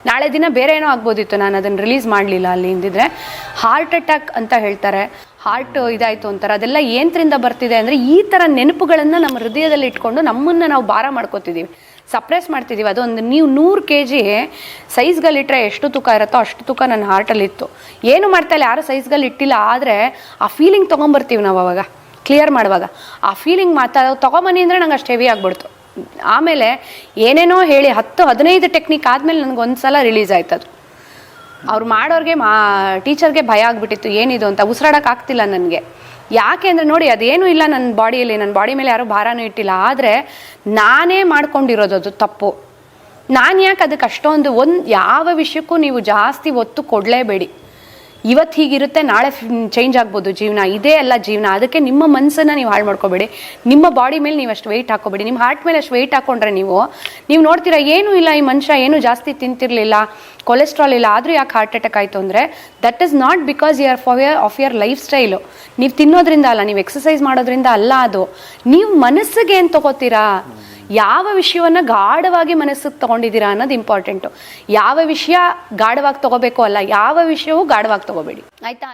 ನಾಳೆ ದಿನ ಬೇರೆ ಏನೋ ಆಗ್ಬೋದಿತ್ತು, ನಾನು ಅದನ್ನು ರಿಲೀಸ್ ಮಾಡಲಿಲ್ಲ ಅಲ್ಲಿ ಹಿಂದಿದ್ರೆ. ಹಾರ್ಟ್ ಅಟ್ಯಾಕ್ ಅಂತ ಹೇಳ್ತಾರೆ, ಹಾರ್ಟ್ ಇದಾಯಿತು ಅಂತಾರೆ. ಅದೆಲ್ಲ ಏನರಿಂದ ಬರ್ತಿದೆ ಅಂದರೆ ಈ ಥರ ನೆನಪುಗಳನ್ನು ನಮ್ಮ ಹೃದಯದಲ್ಲಿ ಇಟ್ಕೊಂಡು ನಮ್ಮನ್ನು ನಾವು ಭಾರ ಮಾಡ್ಕೋತಿದ್ದೀವಿ, ಸಪ್ರೆಸ್ ಮಾಡ್ತಿದ್ದೀವಿ. ಅದೊಂದು ನೀವು 100 kg ಸೈಜ್ಗಲ್ಲಿಟ್ಟರೆ ಎಷ್ಟು ತೂಕ ಇರುತ್ತೋ ಅಷ್ಟು ತೂಕ ನನ್ನ ಹಾರ್ಟಲ್ಲಿತ್ತು. ಏನು ಮಾಡ್ತಾಯಿಲ್ಲ, ಯಾರು ಸೈಜ್ಗಳು ಇಟ್ಟಿಲ್ಲ. ಆದರೆ ಆ ಫೀಲಿಂಗ್ ತೊಗೊಂಬರ್ತೀವಿ ನಾವು ಅವಾಗ ಕ್ಲಿಯರ್ ಮಾಡುವಾಗ. ಆ ಫೀಲಿಂಗ್ ತೊಗೊಂಬನ್ನಿ ಅಂದರೆ ನಂಗೆ ಅಷ್ಟು ಹೆವಿ ಆಗ್ಬಿಡ್ತು. ಆಮೇಲೆ ಏನೇನೋ ಹೇಳಿ 10-15 ಟೆಕ್ನಿಕ್ ಆದಮೇಲೆ ನನಗೆ ಒಂದು ಸಲ ರಿಲೀಸ್ ಆಯ್ತು. ಅದು ಅವ್ರು ಮಾಡೋರಿಗೆ ಟೀಚರ್ಗೆ ಭಯ ಆಗಿಬಿಟ್ಟಿತ್ತು, ಏನಿದು ಅಂತ. ಉಸಿರಾಡೋಕೆ ಆಗ್ತಿಲ್ಲ ನನಗೆ. ಯಾಕೆ ಅಂದರೆ ನೋಡಿ, ಅದೇನೂ ಇಲ್ಲ ನನ್ನ ಬಾಡಿಯಲ್ಲಿ, ನನ್ನ ಬಾಡಿ ಮೇಲೆ ಯಾರೂ ಭಾರನೂ ಇಟ್ಟಿಲ್ಲ. ಆದರೆ ನಾನೇ ಮಾಡ್ಕೊಂಡಿರೋದು ಅದು ತಪ್ಪು. ನಾನು ಯಾಕೆ ಅದಕ್ಕೆ ಅಷ್ಟೊಂದು ಯಾವ ವಿಷಯಕ್ಕೂ ನೀವು ಜಾಸ್ತಿ ಒತ್ತು ಕೊಡಲೇಬೇಡಿ. ಇವತ್ತು ಹೀಗಿರುತ್ತೆ, ನಾಳೆ ಚೇಂಜ್ ಆಗ್ಬೋದು ಜೀವನ. ಇದೇ ಅಲ್ಲ ಜೀವನ. ಅದಕ್ಕೆ ನಿಮ್ಮ ಮನಸ್ಸನ್ನು ನೀವು ಹಾಳು ಮಾಡ್ಕೋಬೇಡಿ. ನಿಮ್ಮ ಬಾಡಿ ಮೇಲೆ ನೀವು ಅಷ್ಟು ವೆಯ್ಟ್ ಹಾಕೋಬೇಡಿ. ನಿಮ್ಮ ಹಾರ್ಟ್ ಮೇಲೆ ಅಷ್ಟು ವೆಯ್ಟ್ ಹಾಕೊಂಡ್ರೆ ನೀವು ನೋಡ್ತೀರಾ ಏನೂ ಇಲ್ಲ, ಈ ಮನುಷ್ಯ ಏನೂ ಜಾಸ್ತಿ ತಿಂತಿರಲಿಲ್ಲ, ಕೊಲೆಸ್ಟ್ರಾಲ್ ಇಲ್ಲ, ಆದರೂ ಯಾಕೆ ಹಾರ್ಟ್ ಅಟ್ಯಾಕ್ ಆಯಿತು ಅಂದರೆ that is not because of your life style. ನೀವು ತಿನ್ನೋದ್ರಿಂದ ಅಲ್ಲ, ನೀವು ಎಕ್ಸಸೈಸ್ ಮಾಡೋದ್ರಿಂದ ಅಲ್ಲ. ಅದು ನೀವು ಮನಸ್ಸಿಗೆ ಏನು ತಗೋತೀರಾ, ಯಾವ ವಿಷಯವನ್ನು ಗಾಢವಾಗಿ ಮನಸ್ಸಿಗೆ ತೊಗೊಂಡಿದ್ದೀರಾ ಅನ್ನೋದು ಇಂಪಾರ್ಟೆಂಟು. ಯಾವ ವಿಷಯ ಗಾಢವಾಗಿ ತೊಗೋಬೇಕು ಅಲ್ಲ, ಯಾವ ವಿಷಯವೂ ಗಾಢವಾಗಿ ತೊಗೋಬೇಡಿ, ಆಯಿತಾ?